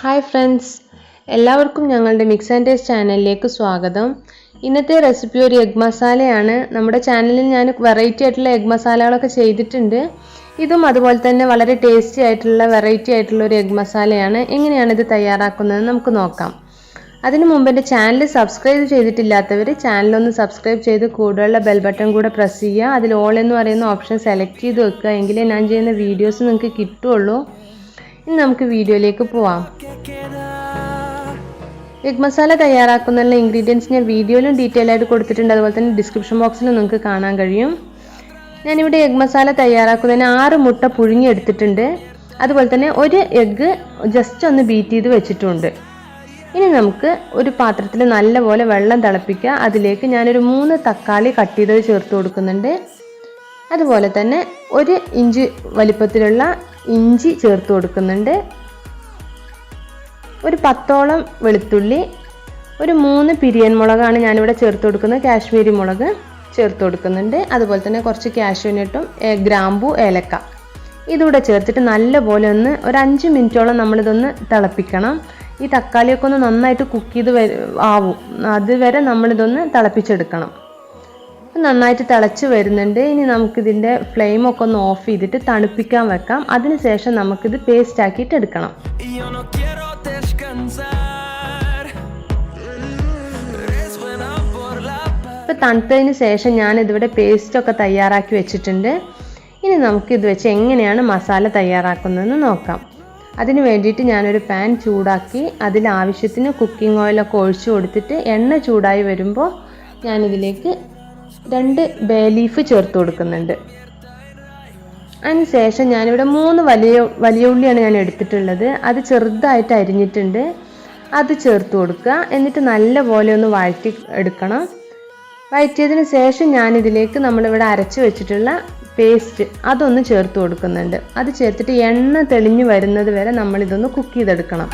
Hi friends, എല്ലാവർക്കും ഞങ്ങളുടെ mix and taste ചാനലിലേക്ക് സ്വാഗതം. ഇന്നത്തെ റെസിപ്പി ഒരു എഗ് മസാലയാണ്. നമ്മുടെ ചാനലിൽ ഞാൻ വെറൈറ്റി ആയിട്ടുള്ള എഗ് മസാലകളൊക്കെ ചെയ്തിട്ടുണ്ട്. ഇതും അതുപോലെ തന്നെ വളരെ ടേസ്റ്റി ആയിട്ടുള്ള വെറൈറ്റി ആയിട്ടുള്ള ഒരു എഗ് മസാലയാണ്. എങ്ങനെയാണ് ഇത് തയ്യാറാക്കുന്നത് നമുക്ക് നോക്കാം. അതിനു മുമ്പ് എൻ്റെ ചാനൽ സബ്സ്ക്രൈബ് ചെയ്തിട്ടില്ലാത്തവർ ചാനൽ ഒന്ന് സബ്സ്ക്രൈബ് ചെയ്ത് കൂടെയുള്ള ബെൽ ബട്ടൺ കൂടെ പ്രസ് ചെയ്യുക. അതിൽ ഓൾ എന്ന് പറയുന്ന ഓപ്ഷൻ സെലക്ട് ചെയ്ത് വെക്കുക. എങ്കിലേ ഞാൻ ചെയ്യുന്ന വീഡിയോസ് നിങ്ങൾക്ക് കിട്ടുള്ളൂ. ഇനി നമുക്ക് വീഡിയോയിലേക്ക് പോവാം. എഗ് മസാല തയ്യാറാക്കുന്ന ഇൻഗ്രീഡിയൻസ് ഞാൻ വീഡിയോയിലും ഡീറ്റെയിൽ ആയിട്ട് കൊടുത്തിട്ടുണ്ട്. അതുപോലെ തന്നെ ഡിസ്ക്രിപ്ഷൻ ബോക്സിലും നിങ്ങൾക്ക് കാണാൻ കഴിയും. ഞാനിവിടെ എഗ് മസാല തയ്യാറാക്കുന്നതിന് 6 മുട്ട പുഴുങ്ങി എടുത്തിട്ടുണ്ട്. അതുപോലെ തന്നെ ഒരു എഗ്ഗ് ജസ്റ്റ് ഒന്ന് ബീറ്റ് ചെയ്ത് വെച്ചിട്ടുണ്ട്. ഇനി നമുക്ക് ഒരു പാത്രത്തിൽ നല്ലപോലെ വെള്ളം തിളപ്പിക്കുക. അതിലേക്ക് ഞാനൊരു 3 തക്കാളി കട്ട് ചെയ്തത് ചേർത്ത് കൊടുക്കുന്നുണ്ട്. അതുപോലെ തന്നെ 1 ഇഞ്ച് വലിപ്പത്തിലുള്ള ഇഞ്ചി ചേർത്ത് കൊടുക്കുന്നുണ്ട്. ഒരു 10ഓളം വെളുത്തുള്ളി, ഒരു 3 പിരിയൻ മുളകാണ് ഞാനിവിടെ ചേർത്ത് കൊടുക്കുന്നത്. കാശ്മീരി മുളക് ചേർത്ത് കൊടുക്കുന്നുണ്ട്. അതുപോലെ തന്നെ കുറച്ച് കാഷ്യൂനട്ടും ഗ്രാമ്പു, ഏലക്ക ഇതുകൂടെ ചേർത്തിട്ട് നല്ലപോലെ ഒരു 5 മിനിറ്റോളം നമ്മളിതൊന്ന് തിളപ്പിക്കണം. ഈ തക്കാളിയൊക്കെ ഒന്ന് നന്നായിട്ട് കുക്ക് ചെയ്ത് ആവും. അതുവരെ നമ്മളിതൊന്ന് തിളപ്പിച്ചെടുക്കണം. നന്നായിട്ട് തിളച്ച് വരുന്നുണ്ട്. ഇനി നമുക്കിതിൻ്റെ ഫ്ലെയിമൊക്കെ ഒന്ന് ഓഫ് ചെയ്തിട്ട് തണുപ്പിക്കാൻ വെക്കാം. അതിനുശേഷം നമുക്കിത് പേസ്റ്റ് ആക്കിയിട്ട് എടുക്കണം. ഇപ്പം തണുത്തതിന് ശേഷം ഞാനിതിവിടെ പേസ്റ്റൊക്കെ തയ്യാറാക്കി വെച്ചിട്ടുണ്ട്. ഇനി നമുക്കിത് വെച്ച് എങ്ങനെയാണ് മസാല തയ്യാറാക്കുന്നതെന്ന് നോക്കാം. അതിന് വേണ്ടിയിട്ട് ഞാനൊരു പാൻ ചൂടാക്കി അതിൽ ആവശ്യത്തിന് കുക്കിംഗ് ഓയിലൊക്കെ ഒഴിച്ചു കൊടുത്തിട്ട് എണ്ണ ചൂടായി വരുമ്പോൾ ഞാനിതിലേക്ക് 2 ബേ ലീഫ് ചേർത്ത് കൊടുക്കുന്നുണ്ട്. അതിന് ശേഷം ഞാനിവിടെ 3 വലിയ ഉള്ളിയാണ് ഞാൻ എടുത്തിട്ടുള്ളത്. അത് ചെറുതായിട്ട് അരിഞ്ഞിട്ടുണ്ട്. അത് ചേർത്ത് കൊടുക്കുക. എന്നിട്ട് നല്ലപോലെ ഒന്ന് വഴറ്റി എടുക്കണം. വഴറ്റിയതിന് ശേഷം ഞാനിതിലേക്ക് നമ്മളിവിടെ അരച്ച് വെച്ചിട്ടുള്ള പേസ്റ്റ് അതൊന്ന് ചേർത്ത് കൊടുക്കുന്നുണ്ട്. അത് ചേർത്തിട്ട് എണ്ണ തെളിഞ്ഞു വരുന്നത് വരെ നമ്മളിതൊന്ന് കുക്ക് ചെയ്തെടുക്കണം.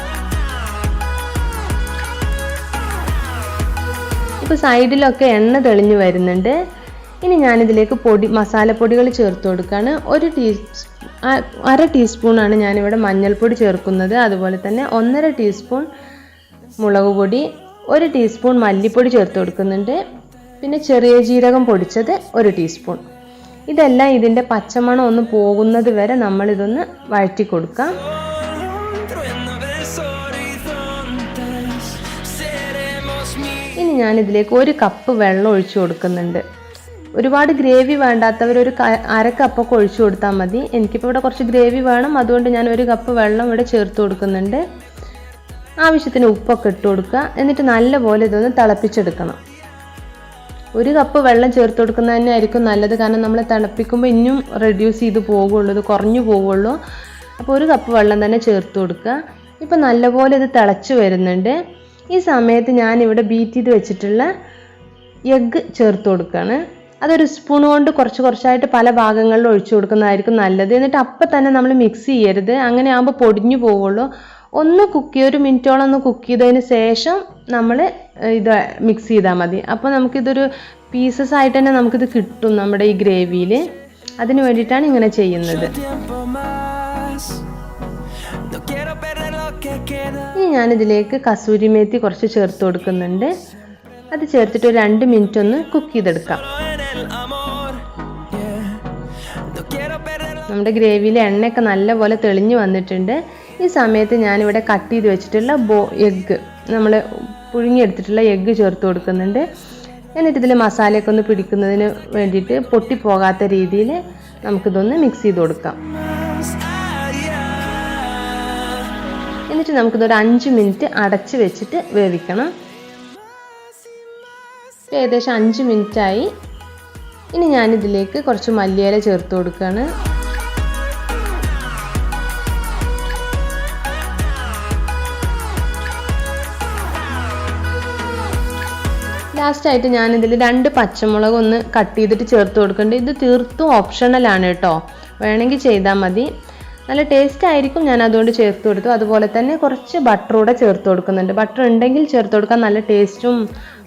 ഇപ്പോൾ സൈഡിലൊക്കെ എണ്ണ തെളിഞ്ഞു വരുന്നുണ്ട്. ഇനി ഞാനിതിലേക്ക് മസാലപ്പൊടികൾ ചേർത്ത് കൊടുക്കുകയാണ്. 1 ടീസ്പൂണാണ് ഞാനിവിടെ മഞ്ഞൾപ്പൊടി ചേർക്കുന്നത്. അതുപോലെ തന്നെ 1.5 ടീസ്പൂൺ മുളക് പൊടി, 1 ടീസ്പൂൺ മല്ലിപ്പൊടി ചേർത്ത് കൊടുക്കുന്നുണ്ട്. പിന്നെ ചെറിയ ജീരകം പൊടിച്ചത് 1 ടീസ്പൂൺ. ഇതെല്ലാം ഇതിൻ്റെ പച്ചമണം ഒന്ന് പോകുന്നത് വരെ നമ്മളിതൊന്ന് വഴറ്റി കൊടുക്കാം. ഇനി ഞാനിതിലേക്ക് 1 കപ്പ് വെള്ളം ഒഴിച്ചു കൊടുക്കുന്നുണ്ട്. ഒരുപാട് ഗ്രേവി വേണ്ടാത്തവർ ഒരു 1/2 കപ്പൊക്കെ ഒഴിച്ചു കൊടുത്താൽ മതി. എനിക്കിപ്പോൾ ഇവിടെ കുറച്ച് ഗ്രേവി വേണം. അതുകൊണ്ട് ഞാൻ 1 കപ്പ് വെള്ളം ഇവിടെ ചേർത്ത് കൊടുക്കുന്നുണ്ട്. ആവശ്യത്തിന് ഉപ്പൊക്കെ ഇട്ട് കൊടുക്കുക. എന്നിട്ട് നല്ലപോലെ ഇതൊന്ന് തിളപ്പിച്ചെടുക്കണം. 1 കപ്പ് വെള്ളം ചേർത്ത് കൊടുക്കുന്നത് തന്നെ ആയിരിക്കും നല്ലത്. കാരണം നമ്മൾ തിളപ്പിക്കുമ്പോൾ ഇനിയും റെഡ്യൂസ് ചെയ്ത് പോകുള്ളൂ, ഇത് കുറഞ്ഞു പോകുള്ളൂ. അപ്പോൾ 1 കപ്പ് വെള്ളം തന്നെ ചേർത്ത് കൊടുക്കുക. ഇപ്പോൾ നല്ലപോലെ ഇത് തിളച്ച് വരുന്നുണ്ട്. ഈ സമയത്ത് ഞാനിവിടെ ബീറ്റ് ചെയ്ത് വെച്ചിട്ടുള്ള എഗ്ഗ് ചേർത്ത് കൊടുക്കുകയാണ്. അതൊരു സ്പൂൺ കൊണ്ട് കുറച്ചായിട്ട് പല ഭാഗങ്ങളിൽ ഒഴിച്ചു കൊടുക്കുന്നതായിരിക്കും നല്ലത്. എന്നിട്ട് അപ്പം തന്നെ നമ്മൾ മിക്സ് ചെയ്യരുത്. അങ്ങനെ ആകുമ്പോൾ പൊടിഞ്ഞു പോവുള്ളൂ. ഒന്ന് കുക്ക് ചെയ്ത് 1 മിനിറ്റോളം ഒന്ന് കുക്ക് ചെയ്തതിന് ശേഷം നമ്മൾ ഇത് മിക്സ് ചെയ്താൽ മതി. അപ്പോൾ നമുക്കിതൊരു പീസസ് ആയിട്ട് തന്നെ നമുക്കിത് കിട്ടും നമ്മുടെ ഈ ഗ്രേവിയിൽ. അതിന് വേണ്ടിയിട്ടാണ് ഇങ്ങനെ ചെയ്യുന്നത്. ഇനി ഞാനിതിലേക്ക് കസൂരി മേത്തി കുറച്ച് ചേർത്ത് കൊടുക്കുന്നുണ്ട്. അത് ചേർത്തിട്ട് ഒരു 2 മിനിറ്റ് ഒന്ന് കുക്ക് ചെയ്തെടുക്കാം. നമ്മുടെ ഗ്രേവിയിൽ എണ്ണയൊക്കെ നല്ലപോലെ തെളിഞ്ഞു വന്നിട്ടുണ്ട്. ഈ സമയത്ത് ഞാനിവിടെ കട്ട് ചെയ്ത് വെച്ചിട്ടുള്ള എഗ്ഗ്, നമ്മൾ പുഴുങ്ങിയെടുത്തിട്ടുള്ള എഗ്ഗ് ചേർത്ത് കൊടുക്കുന്നുണ്ട്. എന്നിട്ട് ഇതിൽ മസാലയൊക്കെ ഒന്ന് പിടിക്കുന്നതിന് വേണ്ടിയിട്ട് പൊട്ടിപ്പോകാത്ത രീതിയിൽ നമുക്കിതൊന്ന് മിക്സ് ചെയ്ത് കൊടുക്കാം. എന്നിട്ട് നമുക്കിതൊരു 5 മിനിറ്റ് അടച്ച് വെച്ചിട്ട് വേവിക്കണം. ഏകദേശം 5 മിനിറ്റായി. ഇനി ഞാനിതിലേക്ക് കുറച്ച് മല്ലിയില ചേർത്ത് കൊടുക്കുകയാണ്. ലാസ്റ്റായിട്ട് ഞാനിതിൽ 2 പച്ചമുളക് ഒന്ന് കട്ട് ചെയ്തിട്ട് ചേർത്ത് കൊടുക്കുന്നുണ്ട്. ഇത് തീർത്തും ഓപ്ഷണലാണ് കേട്ടോ, വേണമെങ്കിൽ ചെയ്താൽ മതി. നല്ല ടേസ്റ്റ് ആയിരിക്കും. ഞാൻ അതുകൊണ്ട് ചേർത്ത് കൊടുത്തു. അതുപോലെ തന്നെ കുറച്ച് ബട്ടർ കൂടെ ചേർത്ത് കൊടുക്കുന്നുണ്ട്. ബട്ടർ ഉണ്ടെങ്കിൽ ചേർത്ത് കൊടുക്കാൻ നല്ല ടേസ്റ്റും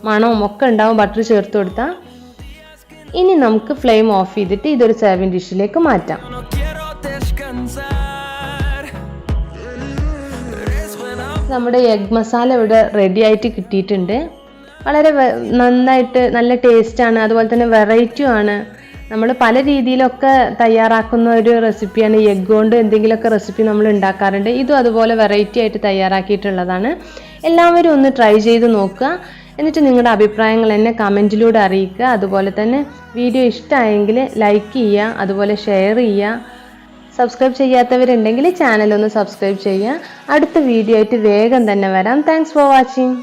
മണവും ഒക്കെ ഉണ്ടാവും ബട്ടർ ചേർത്ത് കൊടുത്താൽ. ഇനി നമുക്ക് ഫ്ലെയിം ഓഫ് ചെയ്തിട്ട് ഇതൊരു സെർവിങ് ഡിഷിലേക്ക് മാറ്റാം. നമ്മുടെ എഗ് മസാല ഇവിടെ റെഡി ആയിട്ട് കിട്ടിയിട്ടുണ്ട്. വളരെ നന്നായിട്ട് നല്ല ടേസ്റ്റാണ്, അതുപോലെ തന്നെ വെറൈറ്റിയുമാണ്. നമ്മൾ പല രീതിയിലൊക്കെ തയ്യാറാക്കുന്ന ഒരു റെസിപ്പിയാണ്. എഗ് കൊണ്ട് എന്തെങ്കിലുമൊക്കെ റെസിപ്പി നമ്മൾ ഉണ്ടാക്കാറുണ്ട്. ഇതും അതുപോലെ വെറൈറ്റി ആയിട്ട് തയ്യാറാക്കിയിട്ടുള്ളതാണ്. എല്ലാവരും ഒന്ന് ട്രൈ ചെയ്ത് നോക്കുക. എന്നിട്ട് നിങ്ങളുടെ അഭിപ്രായങ്ങൾ എന്നെ കമൻറ്റിലൂടെ അറിയിക്കുക. അതുപോലെ തന്നെ വീഡിയോ ഇഷ്ടമായെങ്കിൽ ലൈക്ക് ചെയ്യുക, അതുപോലെ ഷെയർ ചെയ്യുക. സബ്സ്ക്രൈബ് ചെയ്യാത്തവരുണ്ടെങ്കിൽ ചാനൽ ഒന്ന് സബ്സ്ക്രൈബ് ചെയ്യുക. അടുത്ത വീഡിയോ ആയിട്ട് വേഗം തന്നെ വരാം. Thanks for watching.